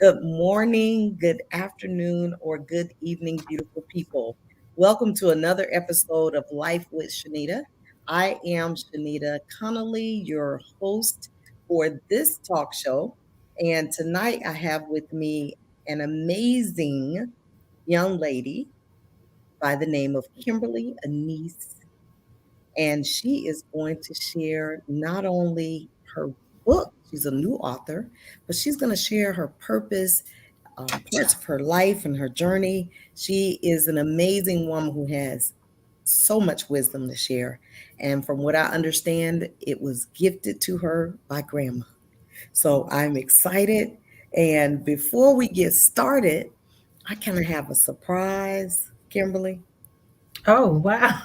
Good morning, good afternoon, or good evening, beautiful people. Welcome to another episode of Life with Shenita. I am Shenita Connolly, your host for this talk show. And tonight I have with me an amazing young lady by the name of Kimberly Anise. And she is going to share not only her book, she's a new author, but she's going to share her purpose, parts of her life and her journey. She is an amazing woman who has so much wisdom to share. And from what I understand, it was gifted to her by grandma. So I'm excited. And before we get started, I kind of have a surprise, Kimberly. Oh, wow.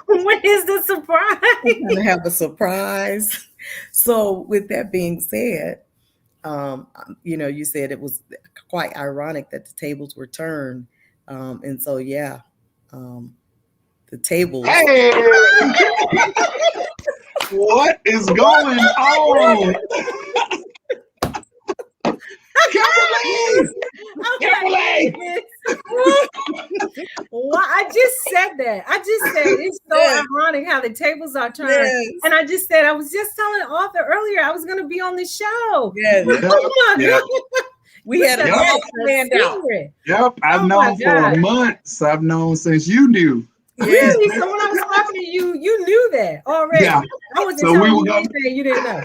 What is the surprise? I kind of have a surprise. So, with that being said, you said it was quite ironic that the tables were turned. And so, yeah, the tables. Hey, what is going on? Kimberly! Kimberly! Well, I just said that. I just said it's so ironic how the tables are turned. Yes. And I just said, I was just telling Author earlier I was going to be on the show. Yes. Oh my God. We had a Yep. planned out. Yep, I've Oh known my for God. months. I've known since you knew. Yes. Really? So when I was talking to you, you knew that already. Yeah. I wasn't So telling we were you gonna- anything you didn't know.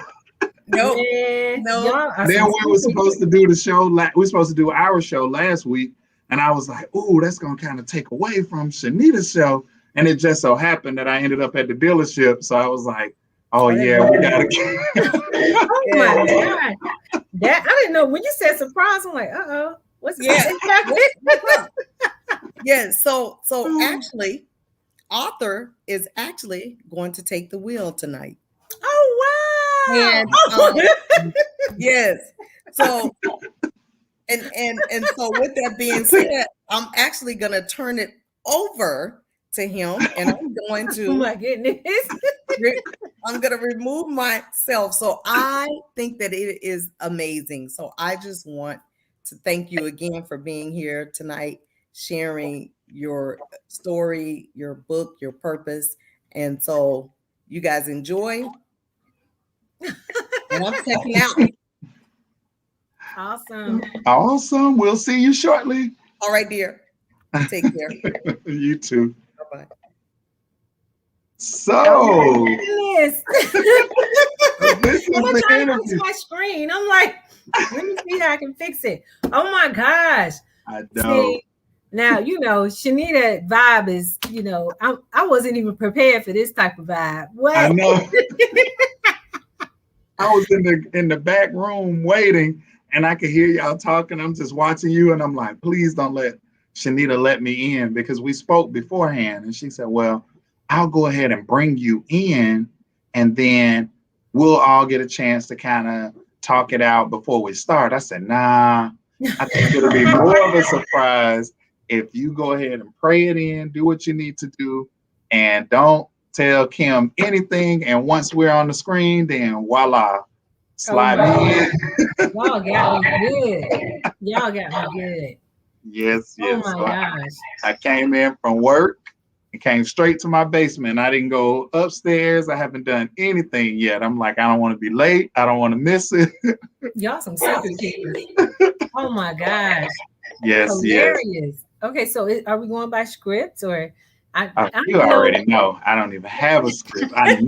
No. Man, No. y'all are Then some we were stupid supposed to do the show. We were supposed to do our show last week, and I was like, "Ooh, that's gonna kind of take away from Shenita's show." And it just so happened that I ended up at the dealership, so I was like, "Oh yeah, we gotta." Oh my God. That I didn't know when you said surprise. I'm like, what's Yeah. that? Yes. So actually, Author is actually going to take the wheel tonight. Oh wow. And yes. So and so with that being said, I'm actually gonna turn it over to him, and I'm going Oh to my goodness. I'm gonna remove myself. So I think that it is amazing. So I just want to thank you again for being here tonight, sharing your story, your book, your purpose. And so you guys enjoy. And I'm checking out. Awesome. Awesome. We'll see you shortly. All right, dear. Take care. You too. Bye-bye. So Goodness. this is I'm the trying to fix interview. my screen. I'm like, let me see how I can fix it. Oh my gosh. I know. See, now Shenita vibe is, I wasn't even prepared for this type of vibe. What? I know. I was in the back room waiting, and I could hear y'all talking. I'm just watching you, and I'm like, please don't let Shenita let me in, because we spoke beforehand, and she said, well, I'll go ahead and bring you in, and then we'll all get a chance to kind of talk it out before we start. I said, nah, I think it'll be more of a surprise if you go ahead and pray it in, do what you need to do, and don't tell Kim anything. And once we're on the screen, then voila, slide in. Y'all got me good. Y'all got me good. Yes. Oh my So gosh. I came in from work and came straight to my basement. I didn't go upstairs. I haven't done anything yet. I'm like, I don't want to be late. I don't want to miss it. Y'all some secret keepers. Oh my gosh. Yes. Hilarious. Okay, so are we going by scripts or You already know. I don't even have a script. I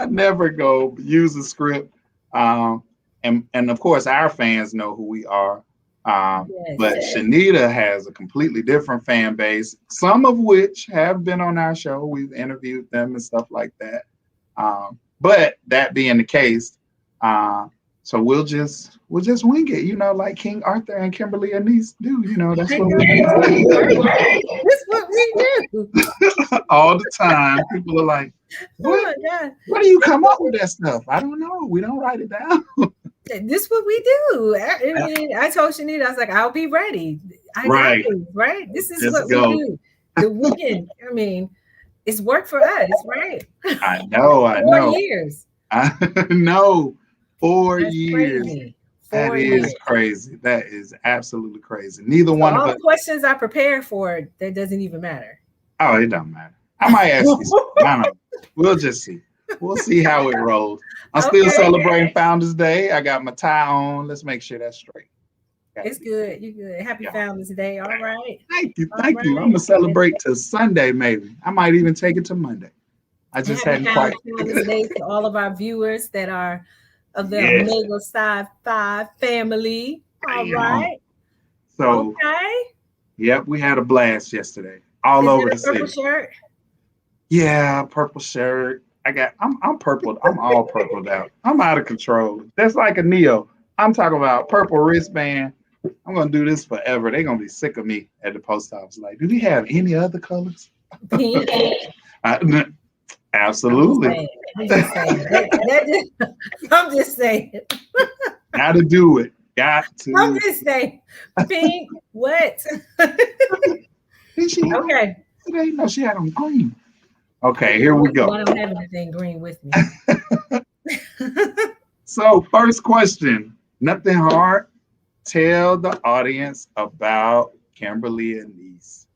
never go use a script. And of course, our fans know who we are. But Shenita has a completely different fan base, some of which have been on our show. We've interviewed them and stuff like that. But that being the case, so we'll just wing it, like King Arthur and Kimberly Anise do. That's what we do. That's what we do. All the time. People are like, Oh my God. where do you come up with that stuff? I don't know. We don't write it down. This is what we do. I mean, I told Shenita, I was like, I'll be ready. Right. Right. This is Just what go. we do. The weekend. I mean, it's work for us, right? I know. 4 years. I know. 4 That's years. crazy. That 4 years. is crazy. That is absolutely crazy. Neither So one of all us. the questions I prepared for, that doesn't even matter. Oh, it don't matter. I might ask you something. I don't know. We'll just see. We'll see how it rolls. I'm still Okay. celebrating Founders Day. I got my tie on. Let's make sure that's straight. It's good. You're good. Happy Yeah. Founders Day. All right. Thank you. All Thank you. I'm right. gonna celebrate till Sunday, maybe. I might even take it to Monday. I just Happy hadn't quite. Founders Day to all of our viewers that are of the Yes. Omega Psi Phi family. All Damn. right. So, Okay. yep, we had a blast yesterday. All Is over it the a purple city. shirt? Yeah, purple shirt. I'm purple. I'm all purpled out. I'm out of control. That's like a Neo. I'm talking about purple wristband. I'm gonna do this forever. They're gonna be sick of me at the post office. Like, do we have any other colors? Pink. Absolutely. I'm just saying. I'm just saying. Gotta do it. Got I'm to. just saying. Pink. What? Did she have Okay. today? No, she had on green. Okay, here we go. I don't have anything green with me. So, first question. Nothing hard. Tell the audience about Kimberly Anise.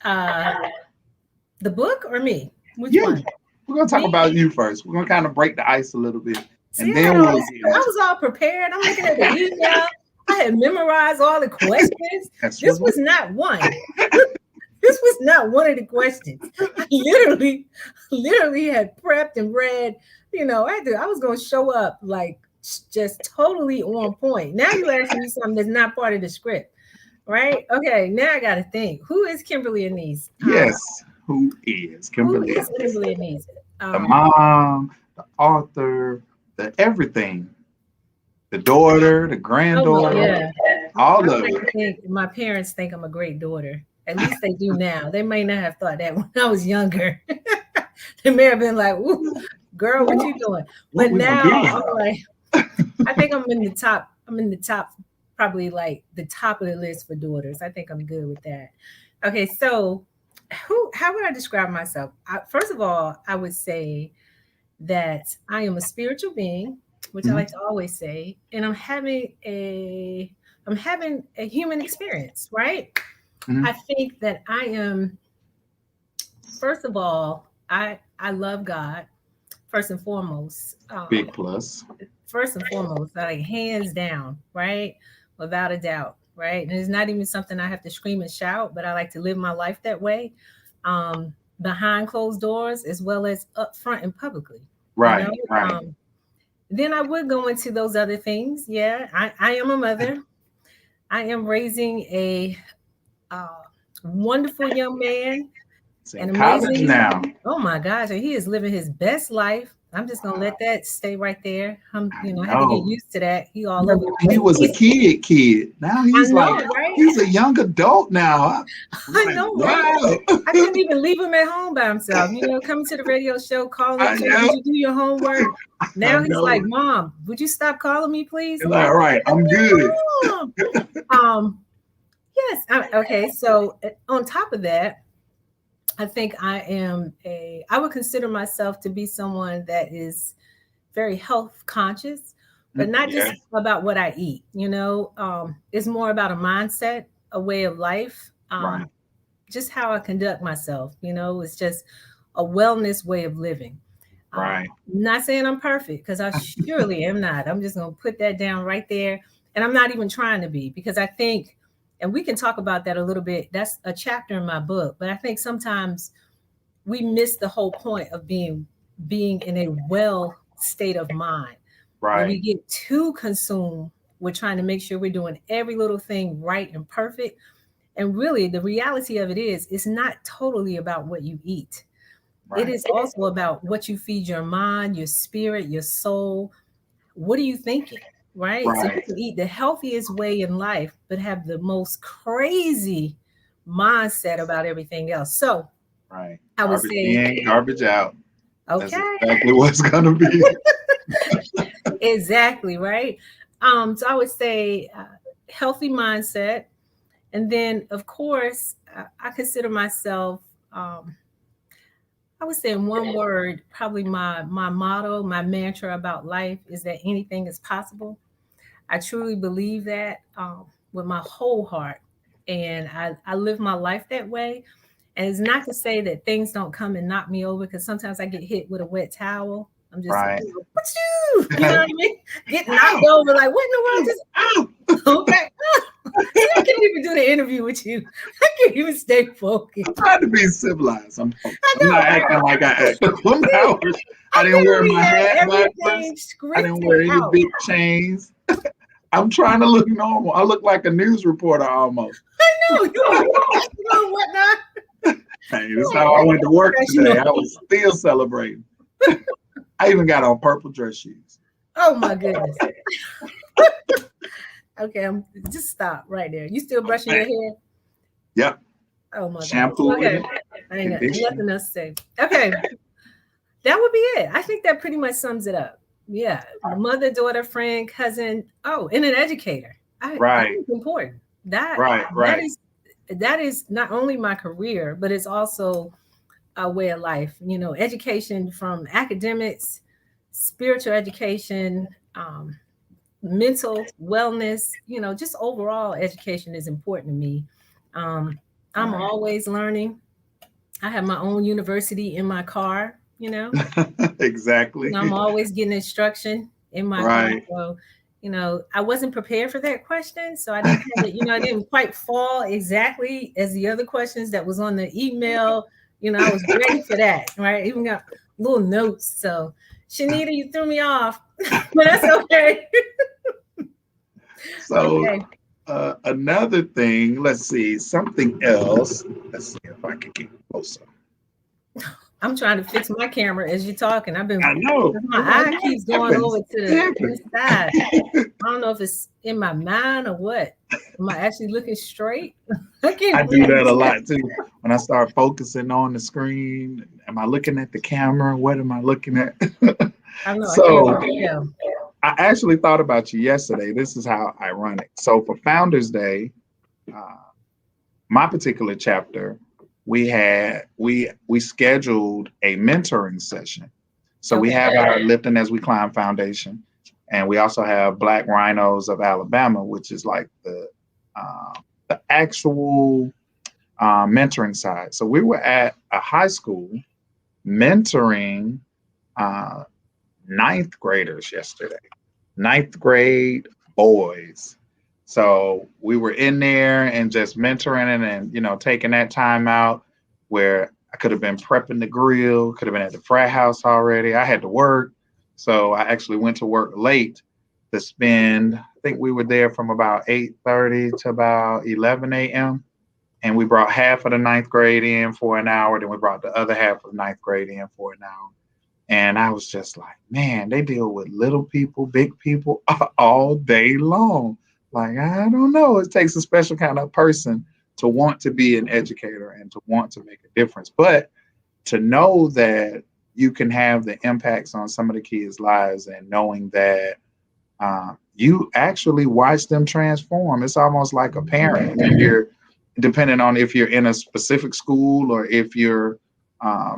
The book or me? Which Yeah, one? we're gonna talk Me? about you first. We're gonna kind of break the ice a little bit, See, and I then we'll get I was all prepared. I'm looking at the email. I had memorized all the questions. That's This was not one. This was not one of the questions. I literally had prepped and read. You know, I was going to show up like just totally on point. Now you asking me something that's not part of the script, right? Okay, now I got to think. Who is Kimberly Anise? Yes. Who is Kimberly? Who is Kimberly Anise? The mom, the author, the everything, the daughter, the granddaughter, yeah. all I of like it. to think my parents think I'm a great daughter. At least they do now. They may not have thought that when I was younger. They may have been like, "Ooh, girl, what you doing?" But now I'm like, I think I'm in the top. I'm in the top, probably like the top of the list for daughters. I think I'm good with that. Okay, so how would I describe myself? First of all, I would say that I am a spiritual being, which I like to always say, and I'm having a human experience, right? I think that I am, first of all, I love God first and foremost. Big plus. First and foremost, like hands down, right? Without a doubt, right? And it's not even something I have to scream and shout, but I like to live my life that way, behind closed doors as well as up front and publicly. Right, you know? right. Then I would go into those other things. Yeah, I am a mother. I am raising a wonderful young man. And college now. Oh my gosh, and he is living his best life. I'm just gonna let that stay right there. I had to get used to that. He all over. He was a kid. Now he's right? He's a young adult now. I know, right? I couldn't even leave him at home by himself. Coming to the radio show, calling him, did you do your homework? Now he's like, Mom, would you stop calling me, please? He's like, all right, I'm good. Yes. Okay. So on top of that, I think I would consider myself to be someone that is very health conscious, but not just about what I eat. It's more about a mindset, a way of life, just how I conduct myself. It's just a wellness way of living. Right. Not saying I'm perfect, because I surely am not. I'm just going to put that down right there. And I'm not even trying to be, because I think, and we can talk about that a little bit. That's a chapter in my book. But I think sometimes we miss the whole point of being in a well state of mind. Right. When we get too consumed, we're trying to make sure we're doing every little thing right and perfect. And really, the reality of it is, it's not totally about what you eat. Right. It is also about what you feed your mind, your spirit, your soul. What are you thinking? Right? So you can eat the healthiest way in life, but have the most crazy mindset about everything else. So I would say in, garbage out. Okay. That's exactly what's gonna be. Exactly, right? So I would say healthy mindset. And then of course, I consider myself I would say in one word, probably my motto, my mantra about life is that anything is possible. I truly believe that with my whole heart. And I live my life that way. And it's not to say that things don't come and knock me over, because sometimes I get hit with a wet towel. I'm just, Right. what you know what I mean? Get knocked over, like, what in the world just, okay. See, I can't even do the interview with you. I can't even stay focused. I'm trying to be civilized. I'm know, not right? acting like I act. I I didn't wear literally my had hat everything backwards. I didn't scripted wear any out. big chains. I'm trying to look normal. I look like a news reporter almost. I know, you were professional and whatnot. Hey, this is how I went to work today. I was still celebrating. I even got on purple dress shoes. Oh my goodness. Okay, just stop right there. You still brushing your hair? Yep. Oh my Shampoo. goodness. Okay. I ain't got nothing else to say. Okay. That would be it. I think that pretty much sums it up. Yeah. Mother, daughter, friend, cousin. Oh, and an educator. Right. That is important. Right. That is not only my career, but it's also a way of life. You know, education from academics, spiritual education, mental wellness, you know, just overall education is important to me. I'm always learning. I have my own university in my car, you know. Exactly. You know, I'm always getting instruction in my car. So, you know, I wasn't prepared for that question. So I didn't have it, you know, I didn't quite fall exactly as the other questions that was on the email. You know, I was ready for that, right? Even got little notes. So Shenita, you threw me off, but that's okay. So Okay. another thing, let's see, something else. Let's see if I can get closer. I'm trying to fix my camera as you're talking. I know. My eye keeps going over to the side. I don't know if it's in my mind or what. Am I actually looking straight? I do that a lot too. When I start focusing on the screen, am I looking at the camera? What am I looking at? I know. So I actually thought about you yesterday. This is how ironic. So for Founders Day, my particular chapter, we scheduled a mentoring session. So we have our Lifting as We Climb Foundation, and we also have Black Rhinos of Alabama, which is like the actual mentoring side. So we were at a high school mentoring ninth graders yesterday, ninth grade boys. So we were in there and just mentoring and, you know, taking that time out where I could have been prepping the grill, could have been at the frat house already. I had to work. So I actually went to work late to spend, I think we were there from about 8:30 to about 11 a.m. And we brought half of the ninth grade in for an hour. Then we brought the other half of the ninth grade in for an hour. And I was just like, man, they deal with little people, big people all day long. Like, I don't know. It takes a special kind of person to want to be an educator and to want to make a difference. But to know that you can have the impacts on some of the kids' lives and knowing that you actually watch them transform. It's almost like a parent when you're, depending on if you're in a specific school or if you're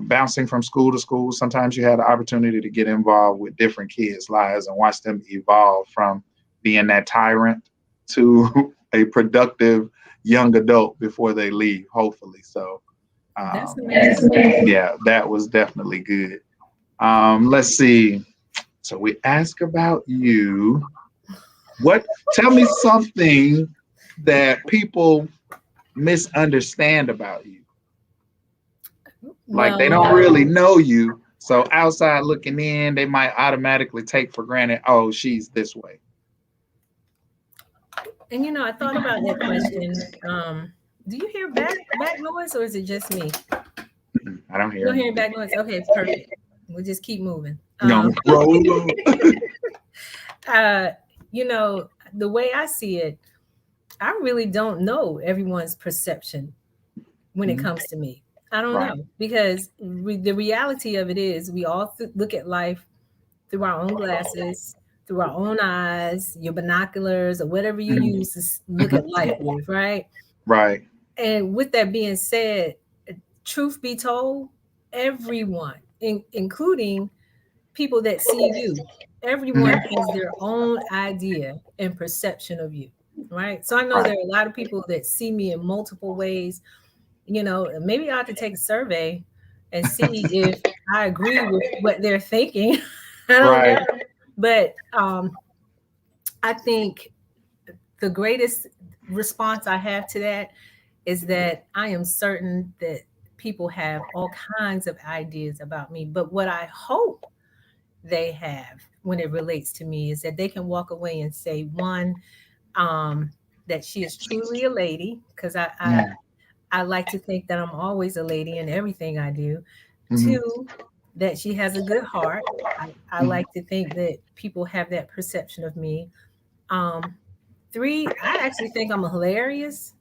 bouncing from school to school. Sometimes you had the opportunity to get involved with different kids' lives and watch them evolve from being that tyrant to a productive young adult before they leave, hopefully. So that's amazing. Yeah, that was definitely good. Let's see. So we ask about you. Tell me something that people misunderstand about you. Like they don't really know you. So outside looking in, they might automatically take for granted, oh, she's this way. And you know, I thought about that question. Do you hear back noise or is it just me? I don't hear. You don't hear back noise. Okay, perfect. We'll just keep moving. You know, the way I see it, I really don't know everyone's perception when it comes to me. I don't know, because the reality of it is we all look at life through our own glasses, through our own eyes, your binoculars, or whatever you use to look at life with, right? Right. And with that being said, truth be told, everyone, including people that see you, everyone Mhm. has their own idea and perception of you, right? So I know Right. there are a lot of people that see me in multiple ways. Maybe I ought to take a survey and see if I agree with what they're thinking. I don't Right. know. But I think the greatest response I have to that is that I am certain that people have all kinds of ideas about me. But what I hope they have when it relates to me is that they can walk away and say, one, that she is truly a lady, because Mhm. I like to think that I'm always a lady in everything I do. Mhm. Two, that she has a good heart. I Mhm. like to think that people have that perception of me. Um, Three, I actually think I'm hilarious.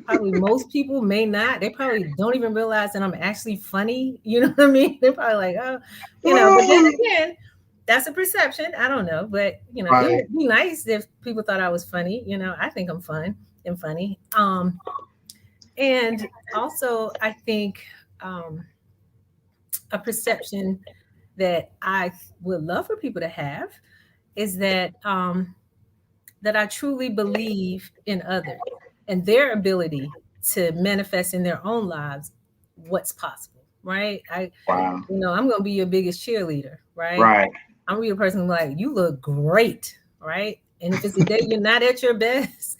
Probably most people may not. They probably don't even realize that I'm actually funny. You know what I mean? They're probably like, oh, but then again, that's a perception. I don't know. But it Right. would be nice if people thought I was funny. I think I'm fun and funny. And also I think a perception that I would love for people to have is that I truly believe in others and their ability to manifest in their own lives what's possible, right? Wow. I'm going to be your biggest cheerleader, right? Right. I'm going to be a person who's like, you look great, right? And if it's a day you're not at your best,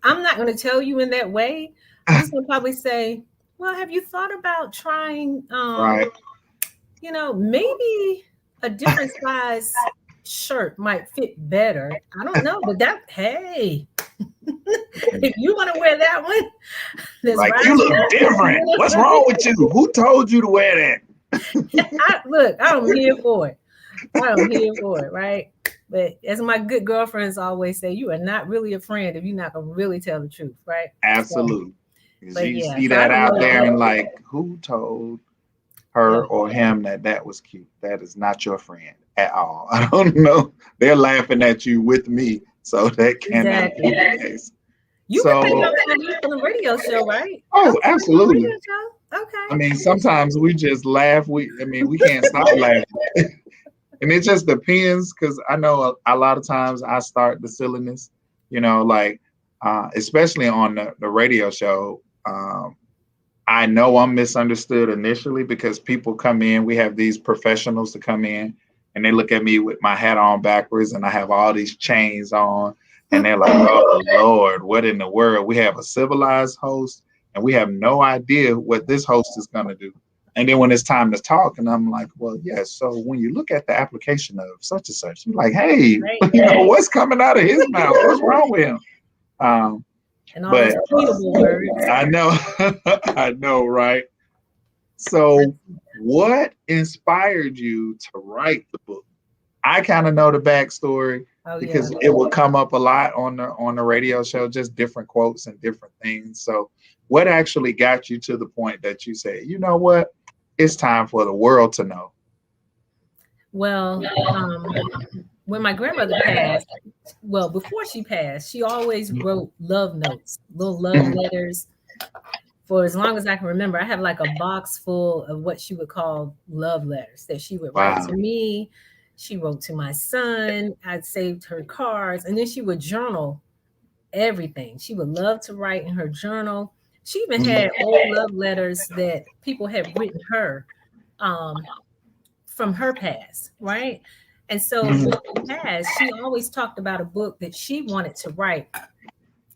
I'm not going to tell you in that way. I'm just going to probably say, well, have you thought about trying, Right. maybe a different size shirt might fit better. I don't know, but hey, if you want to wear that one, that's Like, you right. look different. What's wrong with you? Who told you to wear Look, I'm here for it. I'm here for it, right? But as my good girlfriends always say, you are not really a friend if you're not gonna really tell the truth, right? that? So, Absolutely. Because but you yeah, see so I that don't out know if there that. and like, who told Oh, her or him that was cute? That is not your friend at all. I don't know. They're laughing at you with me, so that cannot be exactly. the case. You were So, thinking of having me on the radio show, right? I oh, was on the absolutely. radio show. I Okay. mean, sometimes we just laugh. We can't stop laughing. And it just depends because I know a lot of times I start the silliness, like especially on the radio show. I know I'm misunderstood initially because people come in, we have these professionals to come in and they look at me with my hat on backwards and I have all these chains on and they're like, oh Lord, what in the world? We have a civilized host and we have no idea what this host is going to do. And then when it's time to talk, and I'm like, well, yes. So when you look at the application of such and such, you're like, hey, Right. what's coming out of his mouth? What's wrong with him? Um, And all but those tweetable words. I know, I know, right? So, what inspired you to write the book? I kind of know the backstory Oh yeah. because it will come up a lot on the radio show, just different quotes and different things. So, what actually got you to the point that you say, you know what, it's time for the world to know? Well, when my grandmother passed, well, before she passed, she always wrote love notes, little love Mhm. letters for as long as I can remember. I have like a box full of what she would call love letters that she would write Wow. to me. She wrote to my son. I'd saved her cards, and then she would journal everything. She would love to write in her journal. She even Mhm. had old love letters that people had written her um, from her past, right? And so Mhm. when she passed, she always talked about a book that she wanted to write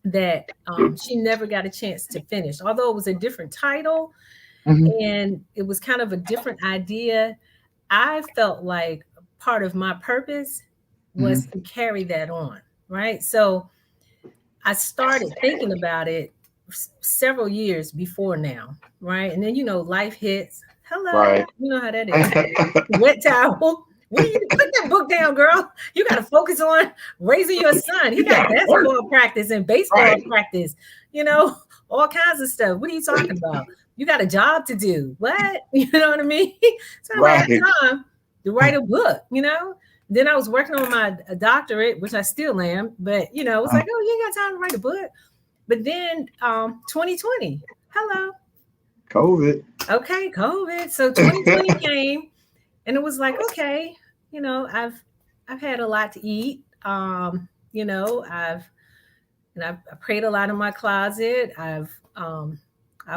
that she never got a chance to finish, although it was a different title Mhm. and it was kind of a different idea. I felt like part of my purpose was Mhm. to carry that on, right? So I started thinking about it several years before now, right? And then life hits. Hello, Right. you know how that is. Wet towel. What do you put that book down, girl? You got to focus on raising your son. He You got gotta work. basketball practice and baseball Right. practice, all kinds of stuff. What are you talking about? You got a job to do. What? You know what I mean? So I don't Right. have time to write a book. Then I was working on my doctorate, which I still am, but it was like, oh, you ain't got time to write a book. But then 2020, hello, COVID. Okay, COVID. So 2020 came, and it was like, okay, I've had a lot to eat. I prayed a lot in my closet. I've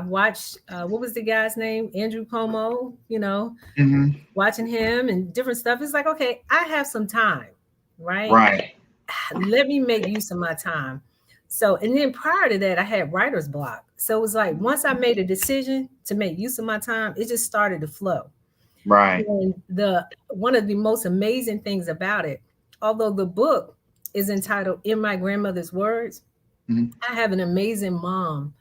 watched what was the guy's name? Andrew Cuomo, Mhm. watching him and different stuff. It's like, okay, I have some time, right? Right. Let me make use of my time. So, and then prior to that, I had writer's block. So it was like once I made a decision to make use of my time, it just started to flow. Right. And the one of the most amazing things about it, although the book is entitled In My Grandmother's Words, Mhm. I have an amazing mom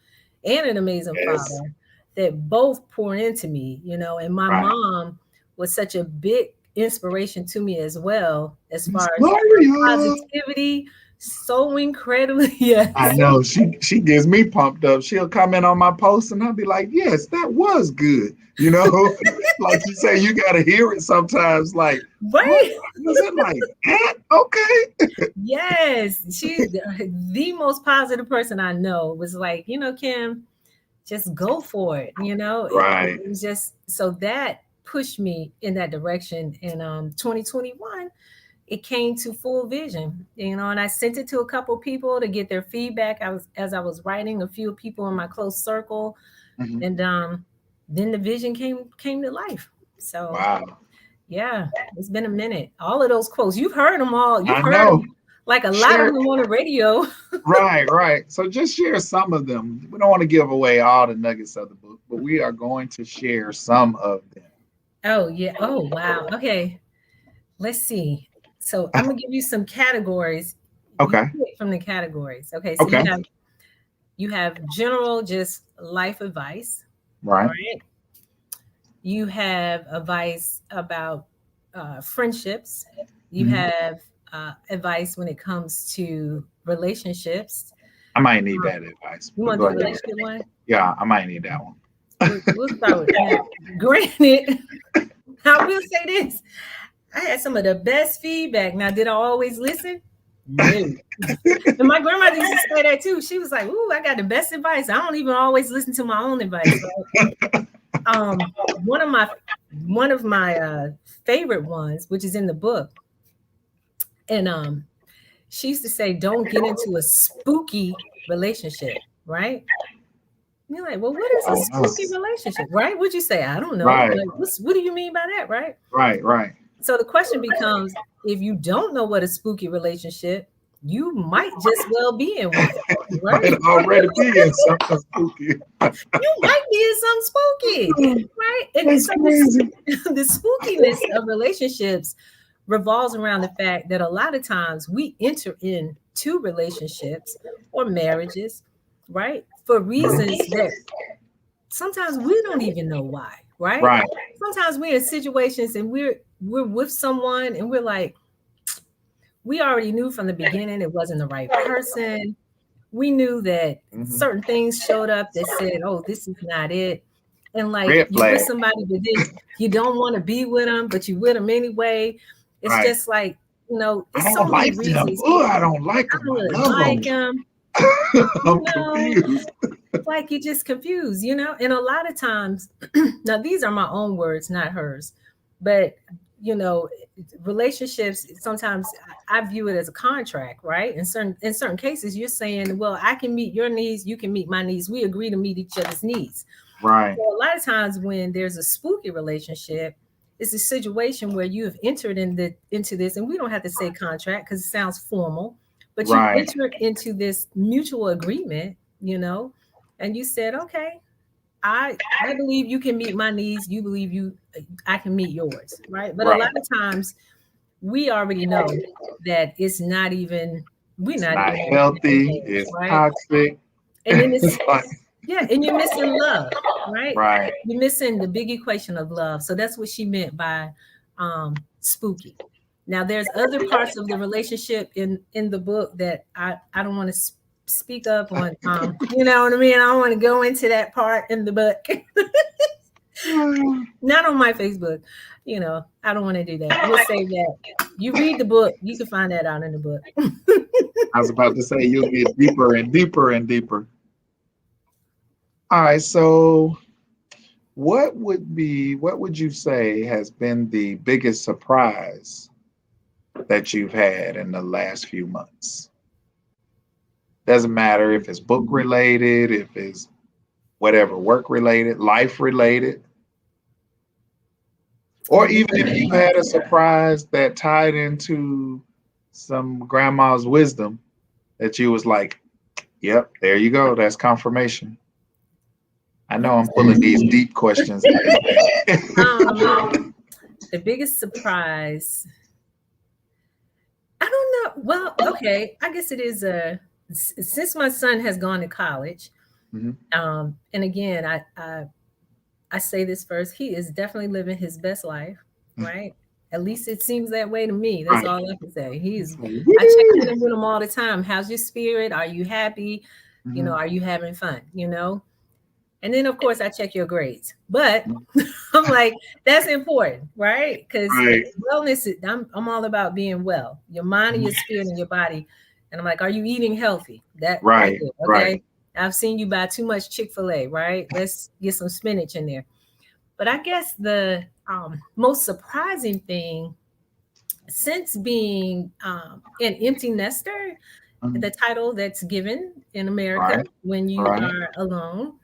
and an amazing Yes. father that both pour into me, and my Right. mom was such a big inspiration to me as well, as Miss far as her Gloria. positivity, so incredibly, yes. I know she gets me pumped up. She'll comment on my post and I'll be like, yes, that was good. Like you say, you gotta hear it sometimes. Like, what Right. was it like that? Okay. Yes. She's the most positive person I know. Was like, Kim, just go for it. It Right. was just so that pushed me in that direction. In 2021, it came to full vision, and I sent it to a couple people to get their feedback. As I was writing, a few people in my close circle, Mhm. and then the vision came to life. So Wow. yeah, it's been a minute. All of those quotes, you've heard them all. You've I heard know. them, like a lot of Share. them on the radio. Right, right. So just share some of them. We don't want to give away all the nuggets of the book, but we are going to share some of them. Oh yeah. Oh wow. Okay. Let's see. So I'm gonna give you some categories. You Okay. pick from the categories. Okay. So Okay. you have general, just life advice. All Right. right. You have advice about friendships. You Mhm. have advice when it comes to relationships. I might need that advice, You but want to go do the ahead. relationship one? Yeah, I might need that one. We'll start with now. Granted, I will say this: I had some of the best feedback. Now, did I always listen? No. And my grandmother used to say that too. She was like, "Ooh, I got the best advice. I don't even always listen to my own advice." Right? Um, one of my favorite ones, which is in the book, and she used to say, "Don't get into a spooky relationship." Right? And you're like, "Well, what is a Oh, no. spooky relationship?" Right? Would you say? I don't know. Right, Like, what do you mean by that? Right? right, right. So the question becomes, if you don't know what a spooky relationship, you might just well be in one, right? Might already be in something spooky. You might be in something spooky, right? And That's so crazy. the spookiness of relationships revolves around the fact that a lot of times we enter into relationships or marriages, right, for reasons that sometimes we don't even know why, right? Right, Sometimes we're in situations and we're with someone and we're like, we already knew from the beginning it wasn't the right person. We knew that mhm. certain things showed up that said, "Oh, this is not it." And like Red you with flag. somebody, but then you don't want to be with them, but you with them anyway. It's Right. just like, I it's so don't many like them. reasons. Oh, I don't like I them. don't I really love them. like them. I'm You know, confused. it's like you're just confused, And a lot of times, now these are my own words, not hers, but you know, relationships sometimes I view it as a contract, right? In certain cases, you're saying, well, I can meet your needs, you can meet my needs. We agree to meet each other's needs. Right, So a lot of times when there's a spooky relationship, it's a situation where you have entered into this, and we don't have to say contract because it sounds formal, but you've right, entered into this mutual agreement, and you said, okay, I believe you can meet my needs, you believe I can meet yours, right? But a right. lot of times we already know that we're It's not not even on the same healthy. page, It's right? toxic. And then It's it's like, yeah, and you're missing love, right? right, You're missing the big equation of love. So that's what she meant by spooky. Now there's other parts of the relationship in the book that I don't want to speak up on. You know what I mean? I don't want to go into that part in the book. Not on my Facebook. I don't want to do that. We'll say that. You read the book, you can find that out in the book. I was about to say you'll get deeper and deeper and deeper. All right, so what would you say has been the biggest surprise that you've had in the last few months? Doesn't matter if it's book related, if it's whatever, work related, life related, or The even if you've had a surprise that tied into some grandma's wisdom that you was like, yep, there you go. That's confirmation. I know I'm pulling these deep questions. the biggest surprise. I don't know. Well, okay. I guess it is since my son has gone to college. And again, I say this first. He is definitely living his best life, right? At least it seems that way to me. That's all I can say. I check in with him all the time. How's your spirit? Are you happy? Are you having fun? And then of course I check your grades. But I'm like, that's important, right? Because wellness, I'm all about being well. Your mind and your spirit and your body. And I'm like, are you eating healthy? That's good, okay. Right. I've seen you buy too much Chick-fil-A, right? Let's get some spinach in there. But I guess the most surprising thing, since being an empty nester, the title that's given in America when you are alone,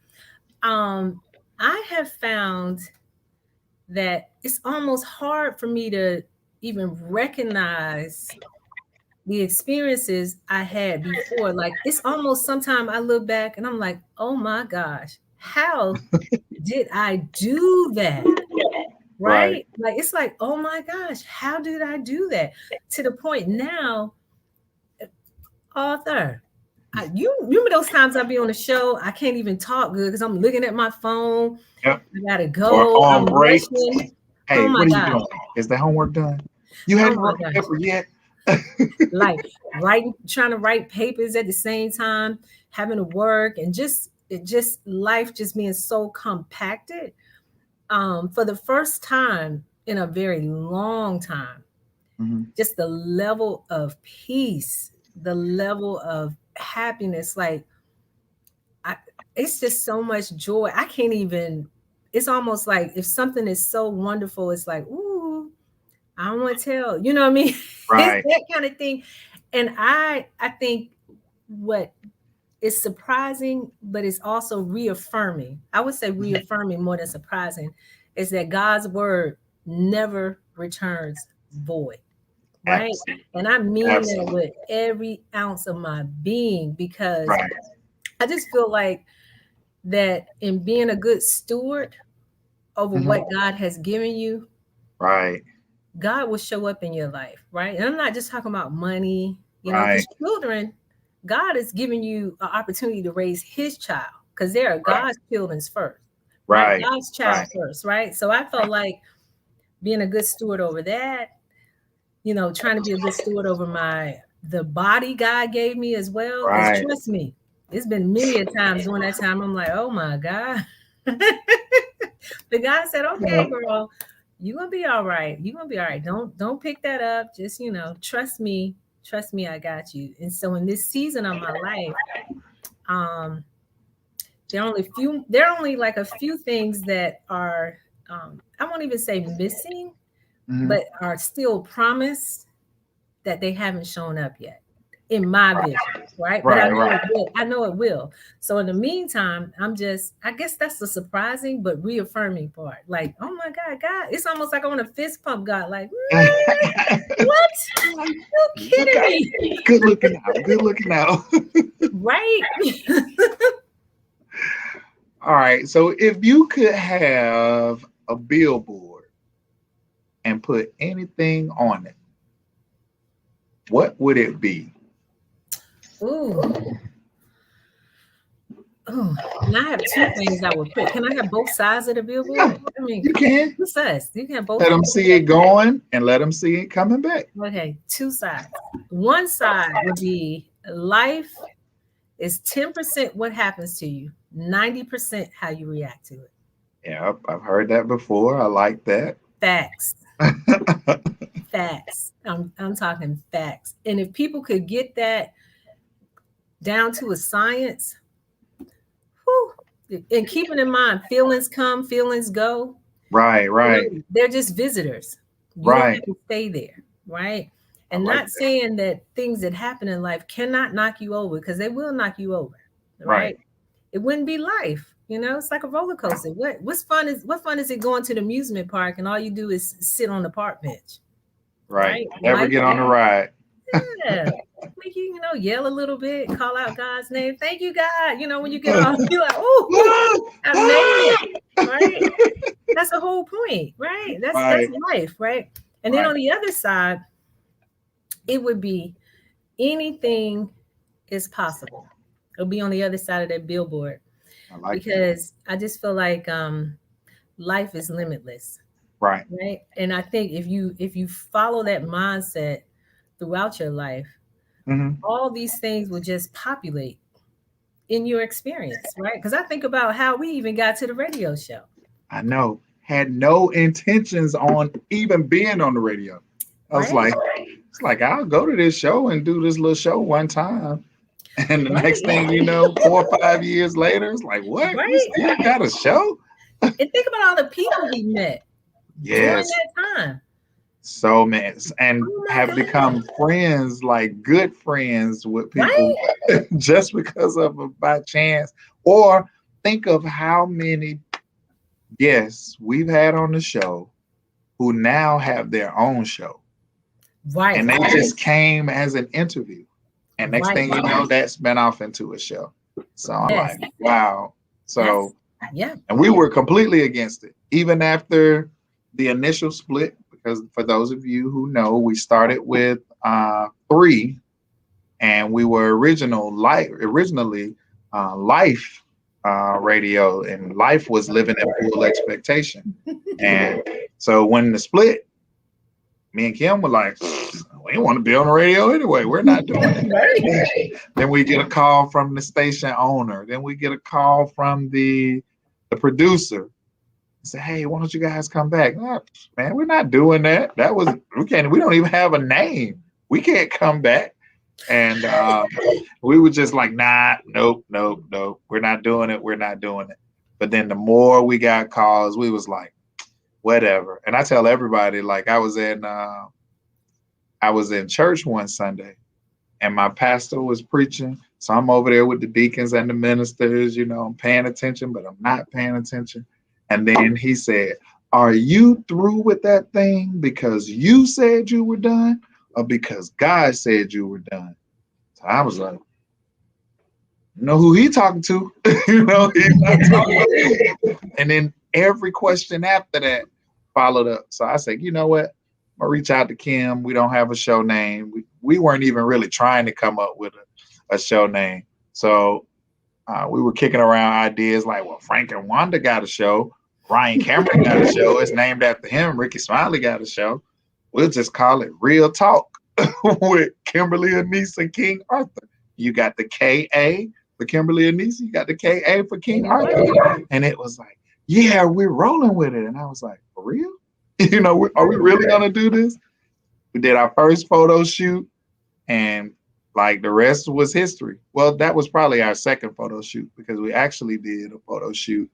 I have found that it's almost hard for me to even recognize the experiences I had before. Like, it's almost sometimes I look back and I'm like, oh my gosh, how did I do that? Right? Like, it's like, oh my gosh, how did I do that? To the point now, Author, you remember those times I'd be on the show, I can't even talk good because I'm looking at my phone. Yep. I gotta go. I'm rushing. Hey, what are you doing? Is the homework done? You haven't written the paper yet? Like trying to write papers at the same time, having to work, and life just being so compacted. For the first time in a very long time, just the level of peace, the level of happiness, like it's just so much joy. I can't even, it's almost like if something is so wonderful, it's like, ooh, I don't want to tell, you know what I mean? Right. It's that kind of thing. And I think what is surprising, but it's also reaffirming, I would say reaffirming more than surprising, is that God's word never returns void. Right. Absolutely. And I mean that with every ounce of my being, because I just feel like that in being a good steward over what God has given you, God will show up in your life, right? And I'm not just talking about money, because children, God is giving you an opportunity to raise his child, because they are God's children's first, right? God's child first, right? So I felt like being a good steward over that, trying to be a good steward over the body God gave me as well. Because trust me, it's been many a times during that time I'm like, oh my God. The God said, okay, girl, you're gonna be all right. You're gonna be all right. Don't pick that up. Just trust me, I got you. And so in this season of my life, there are only like a few things that are I won't even say missing, but are still promised that they haven't shown up yet in my vision, right? But I know it will. So in the meantime, I guess that's the surprising but reaffirming part. Like, oh my God, it's almost like I want to fist pump God. Like, what? Are you kidding me? Good looking out. Right. All right. So if you could have a billboard and put anything on it, what would it be? Ooh. Oh, and I have two things I would put. Can I have both sides of the billboard? Yeah, I mean, you can. Two sides. You can have both. Let them see it going and let them see it coming back. Okay, two sides. One side would be life is 10% what happens to you, 90% how you react to it. Yeah, I've heard that before. I like that. Facts. Facts. I'm talking facts. And if people could get that down to a science, and keeping in mind, feelings come, feelings go. Right, right, They're just visitors. You don't right. have to stay there, right? I And like not that. saying that things that happen in life cannot knock you over, because they will knock you over, Right, right? It wouldn't be life. It's like a roller coaster. What fun is it going to the amusement park and all you do is sit on the park bench, right. right? Never Life, get on the ride. yeah. Make you, yell a little bit, call out God's name. Thank you, God. When you get off, you're like, oh, I made it, right? That's the whole point, right? That's Right, life, right? And then right. on the other side, it would be anything is possible. It'll be on the other side of that billboard, I like that. because I just feel like life is limitless, Right. right? And I think if you follow that mindset throughout your life, Hmm. all these things will just populate in your experience, right? Because I think about how we even got to the radio show, I know. Had no intentions on even being on the radio. I was right? like, it's like I'll go to this show and do this little show one time. And the next Right, thing you know, 4 or 5 years later, it's like, what? You right. still got a show? And think about all the people we met during Yes. that time. So man, and Oh my have God. become friends, like good friends with people Right? just because of it by chance. Or think of how many guests we've had on the show who now have their own show. And Right. they just came as an interview. And next Right. thing you know, that spun off into a show. So I'm Yes. like, wow. That's So, yeah. and we were completely against it, even after the initial split. Because for those of you who know, we started with three, and we were originally Life radio, and Life was living at full expectation. And so when the split, me and Kim were like, we want to be on the radio anyway. We're not doing Right. it. Then we get a call from the station owner. Then we get a call from the producer. Say, hey, why don't you guys come back? "Oh, man, we're not doing that. We don't even have a name. We can't come back. And we were just like, nah, nope, nope, nope. We're not doing it. We're not doing it. But then the more we got calls, we was like, whatever. And I tell everybody, like I was in church one Sunday and my pastor was preaching. So I'm over there with the deacons and the ministers, I'm paying attention, but I'm not paying attention. And then he said, are you through with that thing because you said you were done or because God said you were done? So I was like, you know who he talking to? He's not talking to me. And then every question after that followed up. So I said, you know what? I'm gonna reach out to Kim. We don't have a show name. We weren't even really trying to come up with a show name. So we were kicking around ideas like, well, Frank and Wanda got a show. Ryan Cameron got a show. It's named after him. Ricky Smiley got a show. We'll just call it Real Talk with Kimberly Anise and King Arthur. You got the KA for Kimberly Anise. You got the KA for King Arthur. And it was like, yeah, we're rolling with it. And I was like, for real? Are we really going to do this? We did our first photo shoot, and like the rest was history. Well, that was probably our second photo shoot because we actually did a photo shoot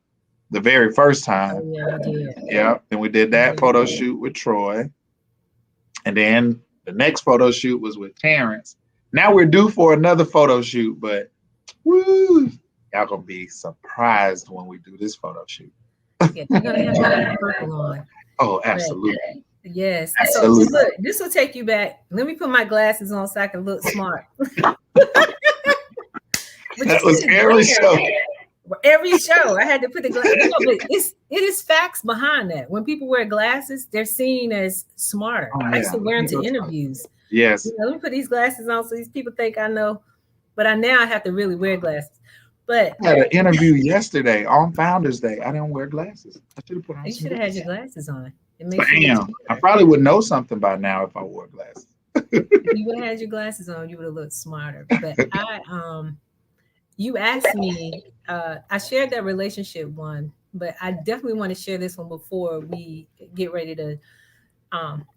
the very first time. Oh yeah, I did. Yeah. And we did that photo shoot with Troy. And then the next photo shoot was with Terrence. Now we're due for another photo shoot, but woo, y'all gonna be surprised when we do this photo shoot. Yeah, you're gonna have to have purple on. Oh, absolutely. Yes. Absolutely. So look, this will take you back. Let me put my glasses on so I can look smart. That was every show. Every show, I had to put the glasses. No, but it is facts behind that. When people wear glasses, they're seen as smarter. Oh, I used to yeah. wear them to interviews. Yes. Let me put these glasses on so these people think I know. But now I have to really wear glasses. But I had an interview yesterday on Founders Day. I didn't wear glasses. I should have put on. You should have had your glasses on. It makes Damn, I probably would know something by now if I wore glasses. If you would have had your glasses on, you would have looked smarter. But you asked me, I shared that relationship one, but I definitely want to share this one before we get ready to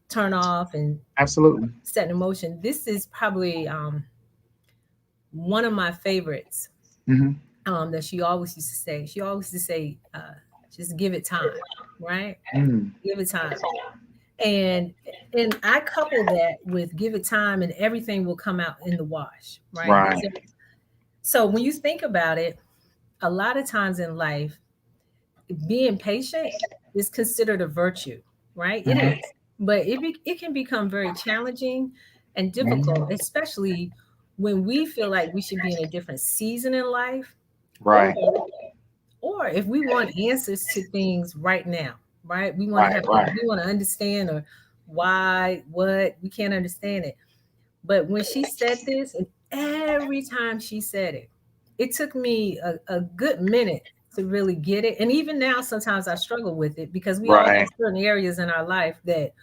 turn off and absolutely set in motion. This is probably one of my favorites. Mm-hmm. that she always used to say. She always used to say, just give it time, right? Mm. Give it time. And I couple that with give it time and everything will come out in the wash, right? Right. So when you think about it, a lot of times in life, being patient is considered a virtue, right? It Mhm. is. But it can become very challenging and difficult, Mhm. especially when we feel like we should be in a different season in life, or Right. if we want answers to things right now, right? We want to Right. have, Right. we want to understand, or why, what, we can't understand it. But when she said this, and every time she said it, it took me a good minute to really get it. And even now, sometimes I struggle with it because we all have Right. certain areas in our life that,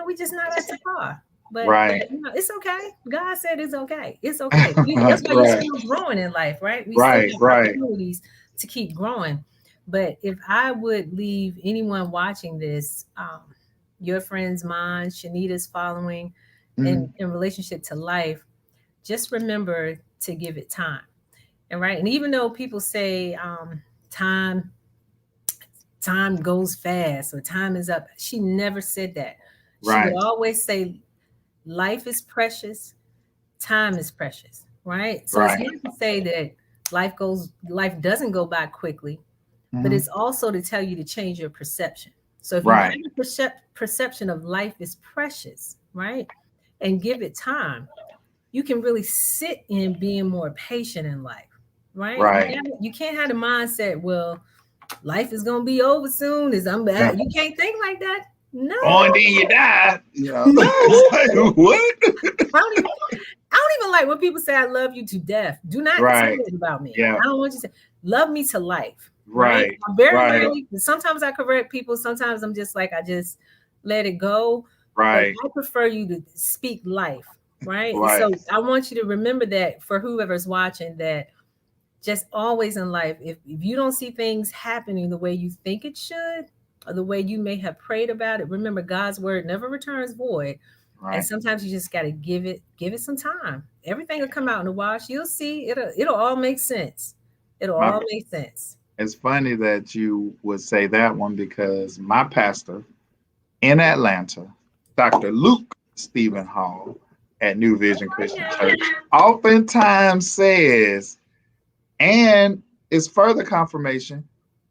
we just not up to par. But Right. it's okay. God said it's okay. It's okay. That's why you're Right. still growing in life, right? We still Right. have Right. opportunities to keep growing. But if I would leave anyone watching this, your friends, mine, Shenita's following, Mhm. in relationship to life, just remember to give it time. And right. And even though people say time time goes fast or time is up, she never said that. She would Right. always say life is precious, time is precious, right? So it's Right. not to say that life doesn't go by quickly, but Mhm. it's also to tell you to change your perception. So if you have Right. a perception of life is precious, right, and give it time, you can really sit in being more patient in life, right? Right. You can't have the mindset, well, life is gonna be over soon. Is I'm Yeah. bad. You can't think like that. No, Oh, and then you die. You know. no. It's like, what? I don't even. I don't even like when people say I love you to death. Do not say Right. that about me. Yeah. I don't want you to say love me to life. Right? Right. I'm very Right. rarely. Sometimes I correct people. Sometimes I'm just like I just let it go. But Right. I prefer you to speak life. Right. And Right. so I want you to remember that for whoever's watching, that just always in life, if you don't see things happening the way you think it should, or the way you may have prayed about it, remember God's word never returns void. And Right. sometimes you just got to give it some time. Everything will come out in the wash. You'll see it'll all make sense. It'll My, all make sense. it's funny that you would say that one because my pastor in Atlanta, Dr. Luke Stephen Hall at New Vision Christian Church, oftentimes says, and it's further confirmation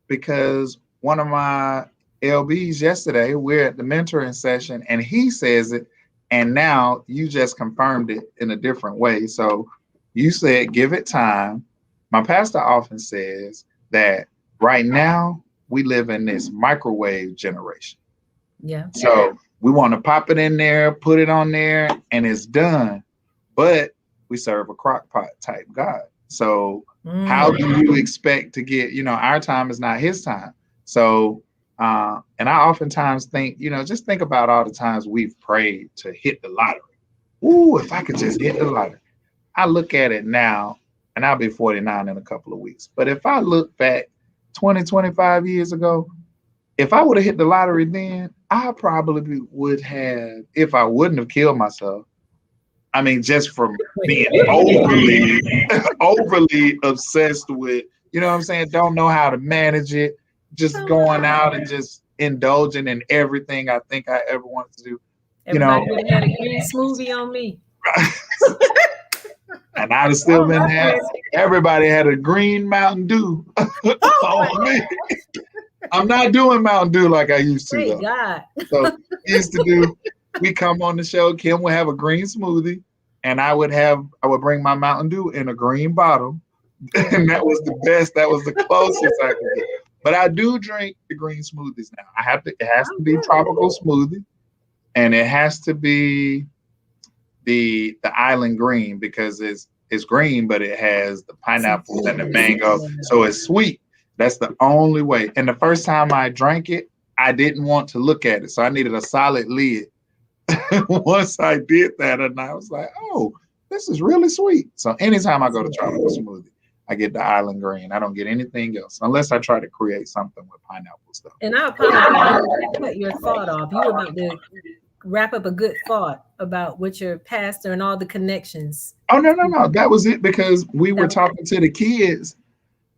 because one of my LBs yesterday, we're at the mentoring session, and he says it, and now you just confirmed it in a different way. So you said, give it time. My pastor often says that right now we live in this microwave generation. Yeah. So we want to pop it in there, put it on there, and it's done. But we serve a crock pot type God. So how do you expect to get, our time is not his time. So, and I oftentimes think, just think about all the times we've prayed to hit the lottery. Ooh, if I could just hit the lottery. I look at it now, and I'll be 49 in a couple of weeks. But if I look back 20, 25 years ago, if I would have hit the lottery then, I probably would have, if I wouldn't have killed myself. I mean, just from being overly obsessed with, what I'm saying? Don't know how to manage it, just going out and just indulging in everything I think I ever wanted to do, you know. Everybody would have had a green smoothie on me. And I'd have still Oh been my there. friends. Everybody had a green Mountain Dew Oh my on me. I'm not doing Mountain Dew like I used to, great though. God. So used to do, we come on the show, Kim would have a green smoothie, and I would bring my Mountain Dew in a green bottle. And that was the best, that was the closest I could get. But I do drink the green smoothies now. It has to be tropical smoothie, and it has to be the island green because it's green, but it has the pineapples and the mango, so it's sweet. That's the only way. And the first time I drank it, I didn't want to look at it, so I needed a solid lid. Once I did that, and I was like, "Oh, this is really sweet." So anytime I go to tropical smoothie, I get the island green. I don't get anything else unless I try to create something with pineapple stuff. And I apologize. I cut your thought off. You were about to wrap up a good thought about what your pastor and all the connections. Oh no. That was it because we were talking to the kids,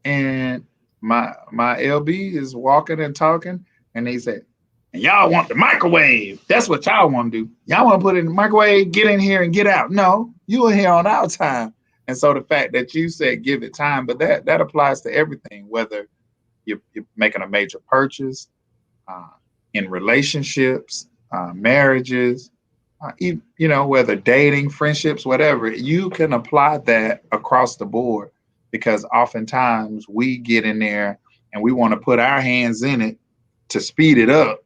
and my LB is walking and talking, and they said, and y'all want the microwave. That's what y'all want to do. Y'all want to put it in the microwave, get in here and get out. No, you are here on our time. And so the fact that you said give it time, but that applies to everything, whether you're making a major purchase, in relationships, marriages, whether dating, friendships, whatever, you can apply that across the board, because oftentimes we get in there and we want to put our hands in it to speed it up.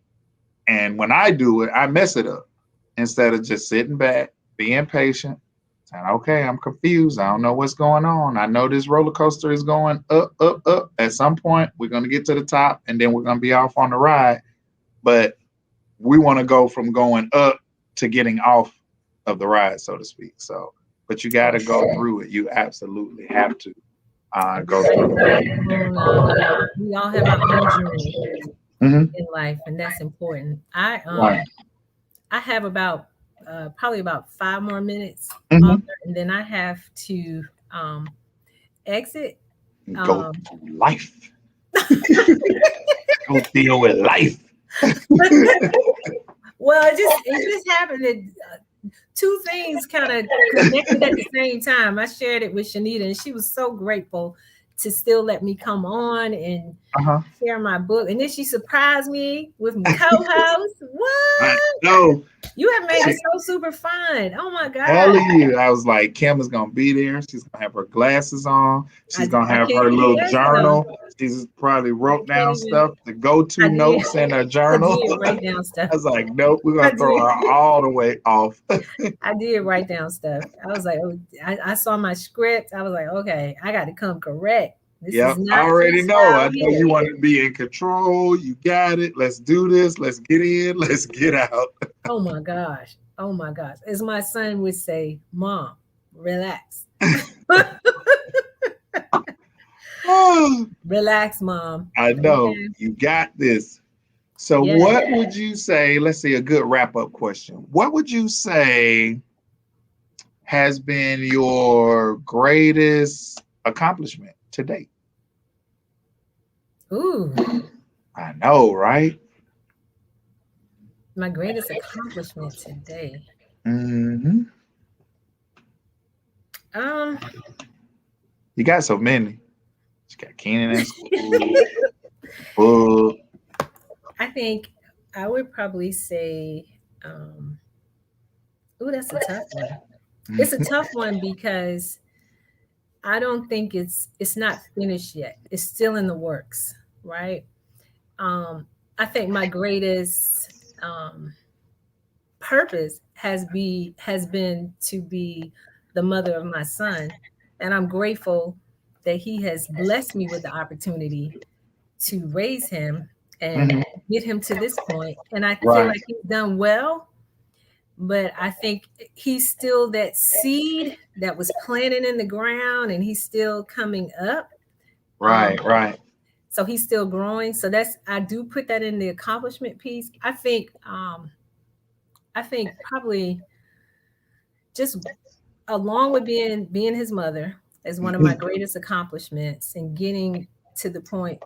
And when I do it, I mess it up instead of just sitting back, being patient, saying, okay, I'm confused. I don't know what's going on. I know this roller coaster is going up, up, up. At some point, we're going to get to the top and then we're going to be off on the ride. But we want to go from going up to getting off of the ride, so to speak. So, but you got to go through it. You absolutely have to go through it. We all have our own journey in life, and that's important. I have about probably about 5 more minutes, and then I have to exit. Go through life. Go deal with life. Well, it just happened that 2 things kind of connected at the same time. I shared it with Shenita, and she was so grateful to still let me come on and share my book. And then she surprised me with my co-host. What? I know. You have made it so super fun. Oh my God. Telling you, I was like, Kim is gonna be there. She's gonna have her glasses on. She's gonna have her little journal. She's probably wrote down stuff, the go-to notes in her journal. I did write down stuff. I was like, nope, we're gonna throw her all the way off. I did write down stuff. I was like, oh, I saw my script. I was like, okay, I got to come correct. I already know. I know you want to be in control. You got it. Let's do this. Let's get in. Let's get out. Oh my gosh. Oh my gosh. As my son would say, Mom, relax. Relax, Mom. I know. Okay. You got this. So what would you say, let's see, a good wrap-up question. What would you say has been your greatest accomplishment to date? Ooh. I know, right? My greatest accomplishment today. You got so many. You got Keenan in school. I think I would probably say, that's a tough one. It's a tough one because I don't think it's not finished yet. It's still in the works, right? I think my greatest purpose has been to be the mother of my son, and I'm grateful that he has blessed me with the opportunity to raise him and get him to this point. And I feel like he's done well, but I think he's still that seed that was planted in the ground, and he's still coming up. Right. So he's still growing. So I do put that in the accomplishment piece. I think probably just along with being his mother is one of my greatest accomplishments, and getting to the point.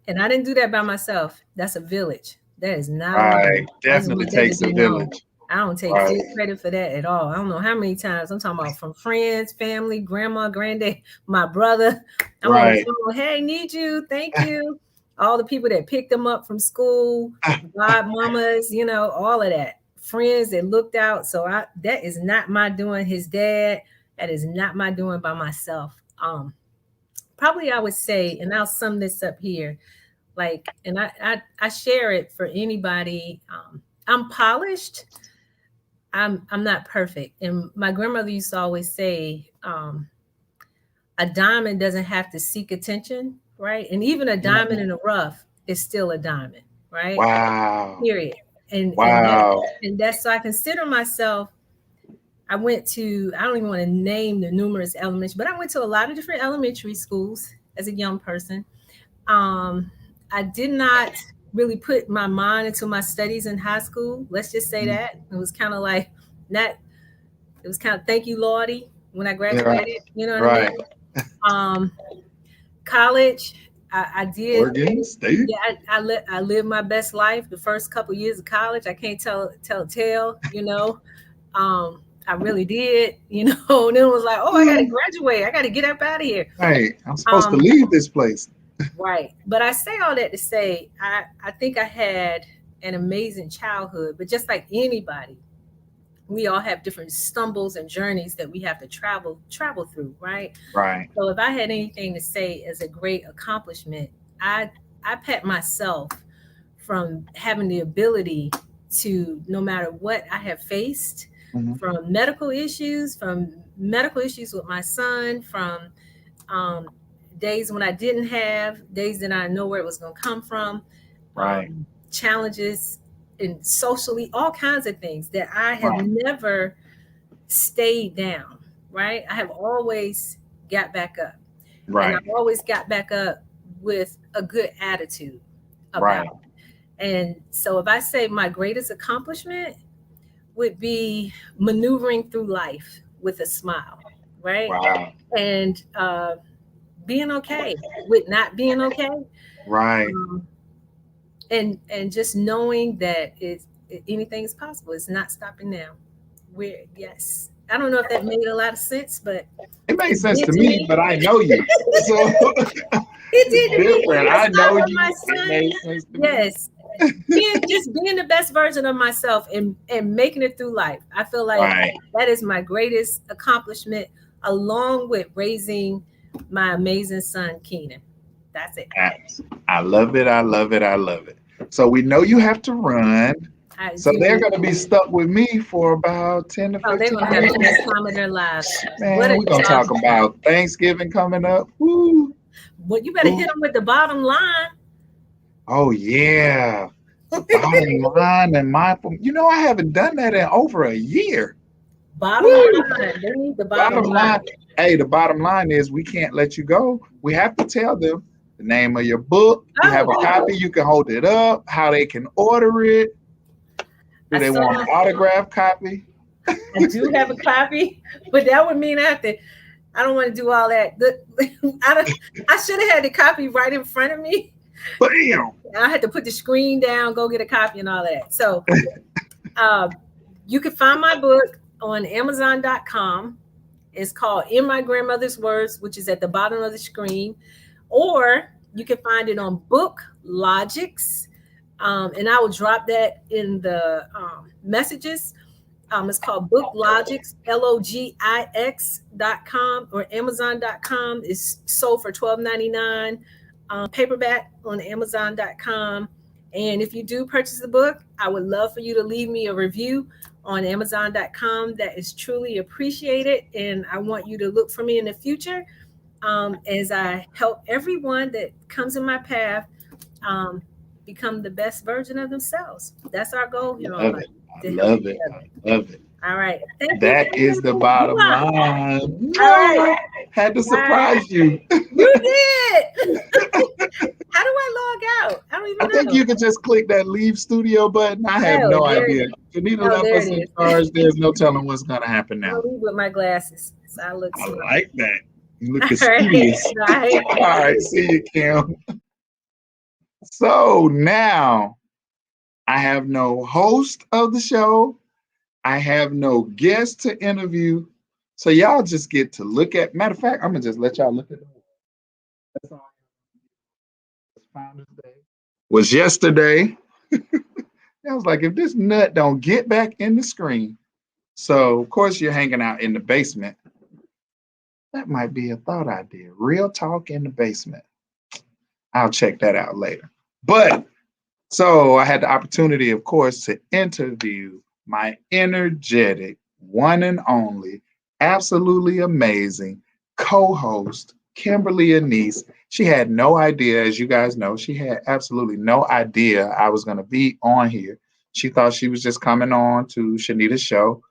And I didn't do that by myself. That's a village. That is not right. Definitely takes a village. I don't take full credit for that at all. I don't know how many times I'm talking about, from friends, family, grandma, granddad, my brother. I'm on the phone, hey, need you, thank you. All the people that picked them up from school, godmamas, all of that. Friends that looked out. So that is not my doing. His dad, that is not my doing by myself. Probably I would say, and I'll sum this up here, and I share it for anybody. I'm polished. I'm not perfect. And my grandmother used to always say, a diamond doesn't have to seek attention, right? And even a diamond in the rough is still a diamond, right? Wow. Period. And that's, so I consider myself, I don't even want to name the numerous elements, but I went to a lot of different elementary schools as a young person. I did not really put my mind into my studies in high school. Let's just say that. It was kind of like that. It was kind of thank you, Lordy, when I graduated. You know what I mean? College, I did. Oregon State. Yeah, I lived my best life the first couple years of college. I can't tell a tale, you know. I really did, you know. And then it was like, oh, I got to graduate. I got to get up out of here. Right. I'm supposed to Um, leave this place. right. But I say all that to say, I think I had an amazing childhood. But just like anybody, we all have different stumbles and journeys that we have to travel through, right? Right. So if I had anything to say as a great accomplishment, I I pat myself from having the ability to, no matter what I have faced, Mhm. from medical issues with my son, from um, days when I didn't have, days that I know where it was going to come from, Right. challenges and socially, all kinds of things that I have Right. never stayed down, right? I have always got back up. And Right. I've always got back up with a good attitude about Right. it. And so if I say my greatest accomplishment would be maneuvering through life with a smile, right? Wow. And being okay with not being okay. Right. Um, and just knowing that anything is possible. It's not stopping now. We're yes. I don't know if that made a lot of sense, but It made it sense did to to me, me. but I know you. So It it's did to me. different. Being the I know smile of you. my It son. made sense to me. Yes. Being the best version of myself and making it through life. I feel like Right. that is my greatest accomplishment, along with raising my amazing son Keenan. That's it. I love it. I love it. I love it. So we know you have to run. I So they're do. going to be stuck with me for about 10 to Oh, they're 15 gonna have the minutes. best time of their lives. What Man, are we're you going to talk talking about? about Thanksgiving coming up. Woo. Well, you better hit Ooh. them with the bottom line. Oh, yeah. The bottom line and mindful. You know, I haven't done that in over a year. Bottom Woo. line. They need the bottom Bottom line. line. Hey, the bottom line is we can't let you go. We have to tell them the name of your book. You have a Oh, copy. You can hold it up, how they can order it. Do I they want saw. an autograph copy? I do have a copy, but that would mean I have to. I don't want to do all that. I should have had the copy right in front of me. Bam! I had to put the screen down, go get a copy, and all that. So uh, you can find my book on Amazon.com. It's called In My Grandmother's Words, which is at the bottom of the screen, or you can find it on Book Logics, and I will drop that in the messages. It's called Book Logics, Logix.com or Amazon.com. It's sold for $12.99. Paperback on Amazon.com. And if you do purchase the book, I would love for you to leave me a review on Amazon.com. That is truly appreciated. And I want you to look for me in the future as I help everyone that comes in my path um, become the best version of themselves. That's our goal here on Love life, it. I to help love each it. other. I love it. All right. Thank you. That is the bottom line. All right. Had to All right. surprise you. You did. How do I log out? I don't I even think know. you could just click that leave studio button. I have Oh, no there it idea. is. Janita Oh, left there us it in is. charge. There's no telling what's going to happen I'm now. gonna leave with my glasses, so I look I smart. like that. You look All right. studious. Bye. All right. See you, Kim. So now I have no host of the show. I have no guest to interview. So y'all just get to look at. Matter of fact, I'm gonna just let y'all look at the wall. That's all. Founders Day was yesterday. I was like, if this nut don't get back in the screen. So of course you're hanging out in the basement. That might be a thought idea. Real talk in the basement. I'll check that out later. But so I had the opportunity, of course, to interview my energetic, one and only, absolutely amazing co-host, Kimberly Anise. She had no idea, as you guys know, she had absolutely no idea I was going to be on here. She thought she was just coming on to Shenita's show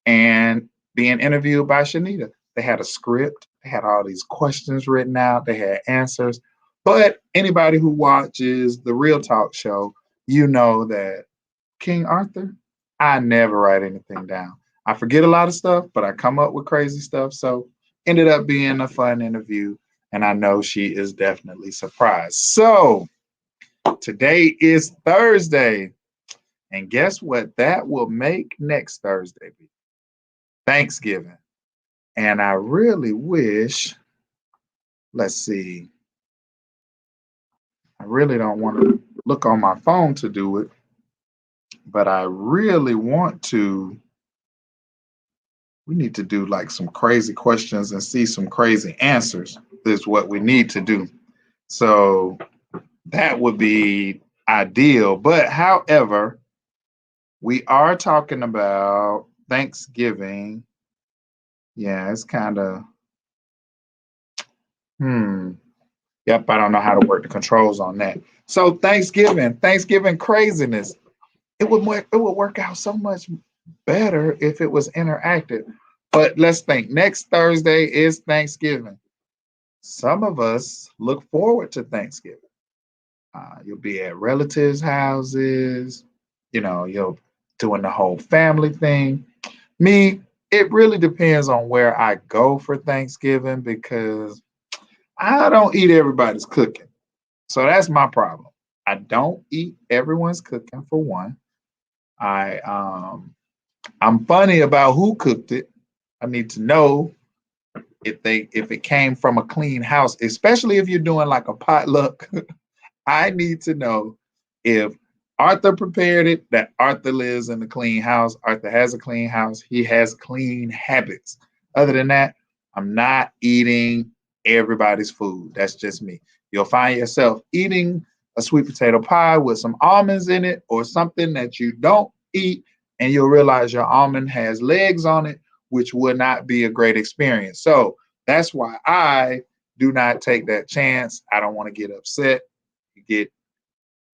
and being interviewed by Shenita. They had a script, they had all these questions written out, they had answers. But anybody who watches the Real Talk show, you know that King Arthur, I never write anything down. I forget a lot of stuff, but I come up with crazy stuff. So ended up being a fun interview. And I know she is definitely surprised. So today is Thursday. And guess what? That will make next Thursday be Thanksgiving. And I really wish, let's see, I really don't want to look on my phone to do it, but I really want to. We need to do like some crazy questions and see some crazy answers, is what we need to do. So that would be ideal. But however, we are talking about Thanksgiving. Yeah, it's kind of, yep, I don't know how to work the controls on that. So Thanksgiving craziness. It would work out so much better if it was interactive. But let's think. Next Thursday is Thanksgiving. Some of us look forward to Thanksgiving. You'll be at relatives' houses. You'll doing the whole family thing. Me, it really depends on where I go for Thanksgiving because I don't eat everybody's cooking. So that's my problem. I don't eat everyone's cooking for one. I'm funny about who cooked it. I need to know if it came from a clean house, especially if you're doing like a potluck. I need to know if Arthur prepared it, that Arthur lives in a clean house. Arthur has a clean house. He has clean habits. Other than that, I'm not eating everybody's food. That's just me. You'll find yourself eating a sweet potato pie with some almonds in it or something that you don't eat, and you'll realize your almond has legs on it, which would not be a great experience. So that's why I do not take that chance. I don't want to get upset.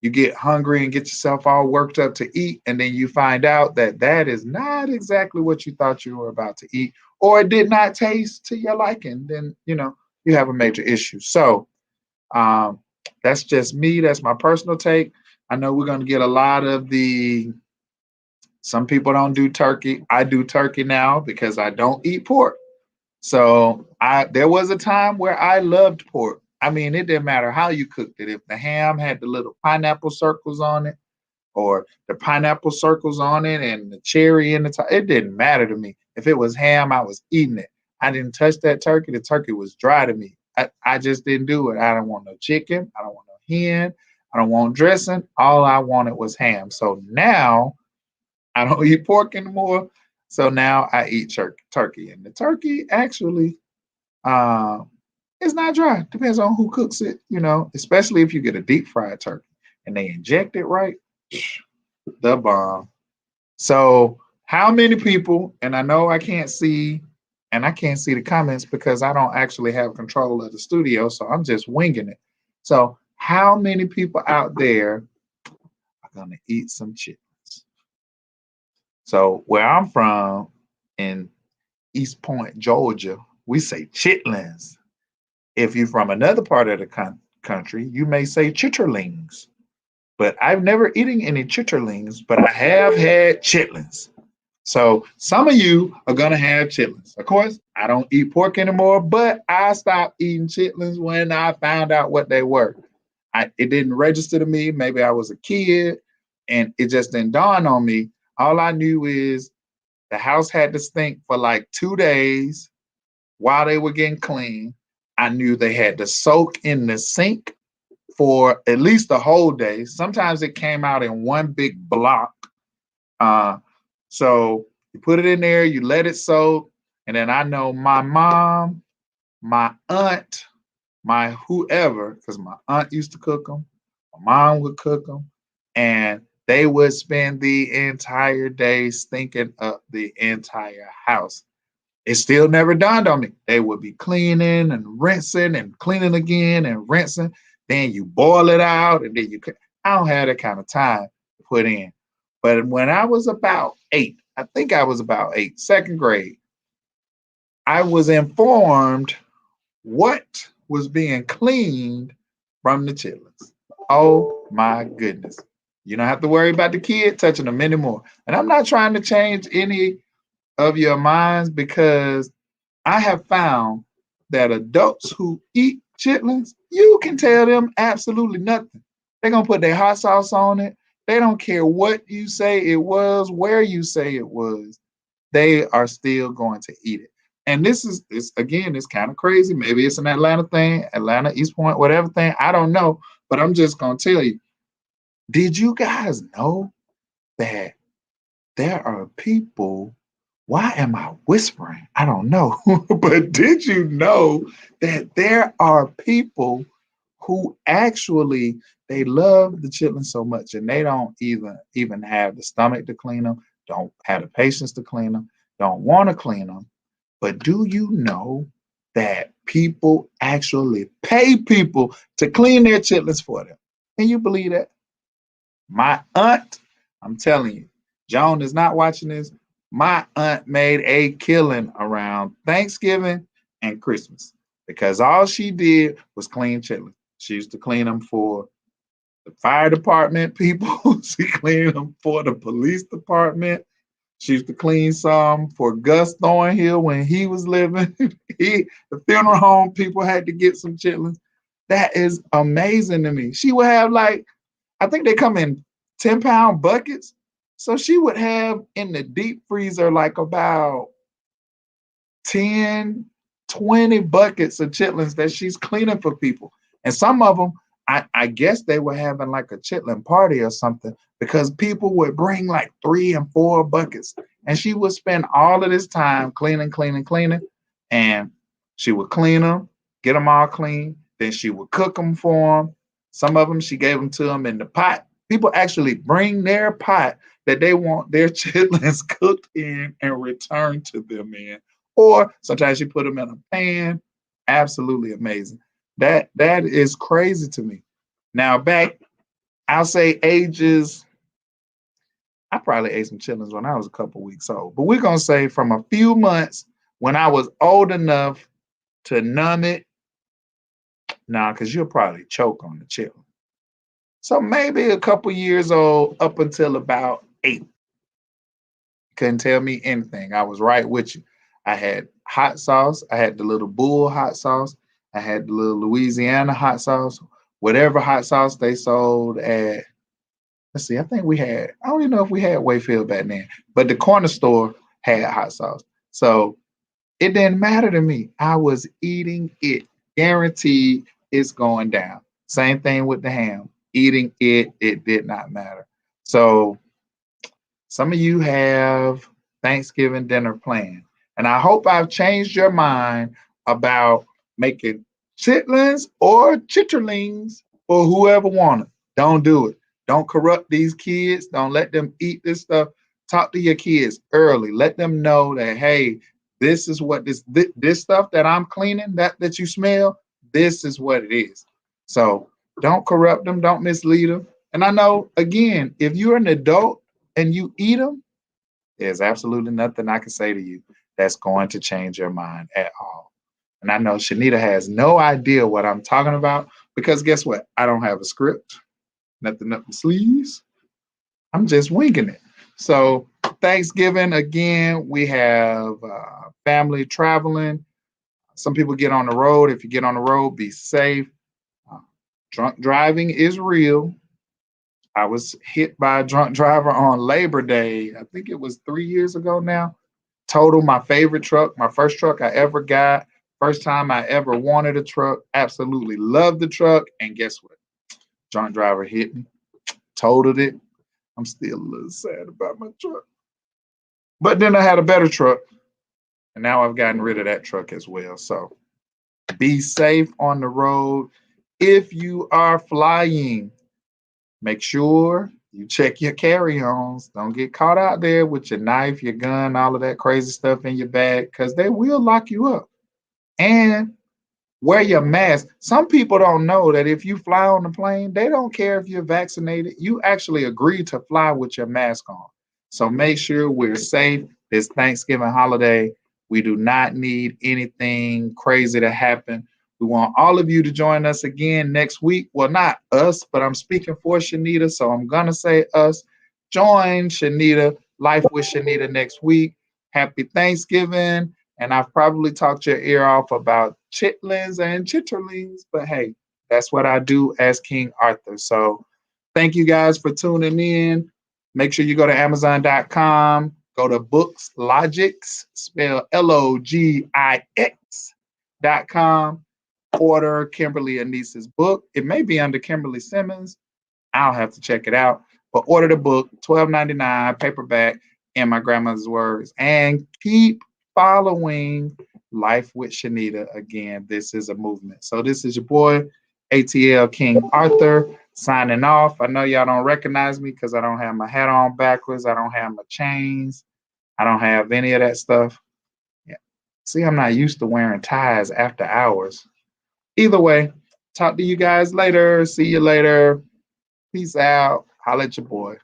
You get hungry and get yourself all worked up to eat, and then you find out that that is not exactly what you thought you were about to eat, or it did not taste to your liking. Then you have a major issue. So um, that's just me. That's my personal take. I know we're going to get a lot of the. Some people don't do turkey. I do turkey now because I don't eat pork. So there was a time where I loved pork. I mean, it didn't matter how you cooked it. If the ham had the little pineapple circles on it, or the pineapple circles on it and the cherry in the top, it didn't matter to me. If it was ham, I was eating it. I didn't touch that turkey. The turkey was dry to me. I just didn't do it. I don't want no chicken. I don't want no hen. I don't want dressing. All I wanted was ham. So now I don't eat pork anymore. So now I eat turkey. And the turkey actually uh, is not dry. Depends on who cooks it, especially if you get a deep fried turkey and they inject it right, the bomb. So how many people, and I know I can't see, and I can't see the comments because I don't actually have control of the studio, so I'm just winging it. So how many people out there are going to eat some chitlins? So where I'm from in East Point, Georgia, we say chitlins. If you're from another part of the country, you may say chitterlings. But I've never eaten any chitterlings, but I have had chitlins. So some of you are gonna have chitlins. Of course, I don't eat pork anymore, but I stopped eating chitlins when I found out what they were. It didn't register to me. Maybe I was a kid and it just didn't dawn on me. All I knew is the house had to stink for like 2 days while they were getting clean. I knew they had to soak in the sink for at least a whole day. Sometimes it came out in one big block. So you put it in there, you let it soak, and then I know my mom, my aunt, my whoever, because my aunt used to cook them, my mom would cook them, and they would spend the entire day stinking up the entire house. It still never dawned on me. They would be cleaning and rinsing and cleaning again and rinsing. Then you boil it out and then I don't have that kind of time to put in. But when I was about 8, I think I was about 8, second grade, I was informed what was being cleaned from the chitlins. Oh my goodness. You don't have to worry about the kid touching them anymore. And I'm not trying to change any of your minds because I have found that adults who eat chitlins, you can tell them absolutely nothing. They're going to put their hot sauce on it. They don't care what you say it was, where you say it was. They are still going to eat it. And this is, again, it's kind of crazy. Maybe it's an Atlanta thing, Atlanta, East Point, whatever thing. I don't know. But I'm just going to tell you, did you guys know that there are people? Why am I whispering? I don't know. But did you know that there are people who actually they love the chitlins so much and they don't even have the stomach to clean them, don't have the patience to clean them, don't want to clean them. But do you know that people actually pay people to clean their chitlins for them? Can you believe that? My aunt, I'm telling you, Joan is not watching this. My aunt made a killing around Thanksgiving and Christmas because all she did was clean chitlins. She used to clean them for the fire department people. She cleaned them for the police department. She used to clean some for Gus Thornhill when he was living. The funeral home people had to get some chitlins. That is amazing to me. She would have like, I think they come in 10-pound buckets. So she would have in the deep freezer like about 10, 20 buckets of chitlins that she's cleaning for people. And some of them, I guess they were having like a chitlin party or something because people would bring like 3 and 4 buckets. And she would spend all of this time cleaning. And she would clean them, get them all clean. Then she would cook them for them. Some of them, she gave them to them in the pot. People actually bring their pot that they want their chitlins cooked in and returned to them in. Or sometimes she put them in a pan. Absolutely amazing. That is crazy to me. Now back, I'll say ages. I probably ate some chitlins when I was a couple weeks old, but we're gonna say from a few months when I was old enough to numb it. Nah, because you'll probably choke on the chitlin. So maybe a couple years old up until about 8. Couldn't tell me anything. I was right with you. I had hot sauce. I had the little bull hot sauce. I had the little Louisiana hot sauce. Whatever hot sauce they sold at, let's see, I think we had, I don't even know if we had Wayfield back then, but the corner store had hot sauce. So it didn't matter to me. I was eating it. Guaranteed it's going down. Same thing with the ham. Eating it, it did not matter. So some of you have Thanksgiving dinner planned. And I hope I've changed your mind about making chitlins or chitterlings for whoever want it. Don't do it. Don't corrupt these kids. Don't let them eat this stuff. Talk to your kids early. Let them know that, hey, this is what this stuff that I'm cleaning, that you smell, this is what it is. So don't corrupt them. Don't mislead them. And I know, again, if you're an adult and you eat them, there's absolutely nothing I can say to you that's going to change your mind at all. And I know Shenita has no idea what I'm talking about because guess what? I don't have a script, nothing up my sleeves. I'm just winging it. So Thanksgiving, again, we have family traveling. Some people get on the road. If you get on the road, be safe. Uh, Drunk driving is real. I was hit by a drunk driver on Labor Day. I think it was 3 years ago now. Total my favorite truck, my first truck I ever got. First time I ever wanted a truck. Absolutely loved the truck. And guess what? Drunk driver hit me, totaled it. I'm still a little sad about my truck. But then I had a better truck. And now I've gotten rid of that truck as well. So be safe on the road. If you are flying, make sure you check your carry-ons. Don't get caught out there with your knife, your gun, all of that crazy stuff in your bag because they will lock you up. And wear your mask. Some people don't know that if you fly on the plane, they don't care if you're vaccinated. You actually agree to fly with your mask on. So make sure we're safe this Thanksgiving holiday. We do not need anything crazy to happen. We want all of you to join us again next week. Well, not us, but I'm speaking for Shenita, so I'm going to say us. Join Shenita, Life with Shenita next week. Happy Thanksgiving. And I've probably talked your ear off about chitlins and chitterlings, but hey, that's what I do as King Arthur. So thank you guys for tuning in. Make sure you go to Amazon.com, go to Books Logics, spell Logix.com, order Kimberly Anise's book. It may be under Kimberly Simmons. I'll have to check it out. But order the book, $12.99, paperback, in my grandmother's words. And keep following Life with Shenita. Again, this is a movement. So this is your boy, ATL King Arthur, signing off. I know y'all don't recognize me because I don't have my hat on backwards. I don't have my chains. I don't have any of that stuff. Yeah. See, I'm not used to wearing ties after hours. Either way, talk to you guys later. See you later. Peace out. Holla at your boy.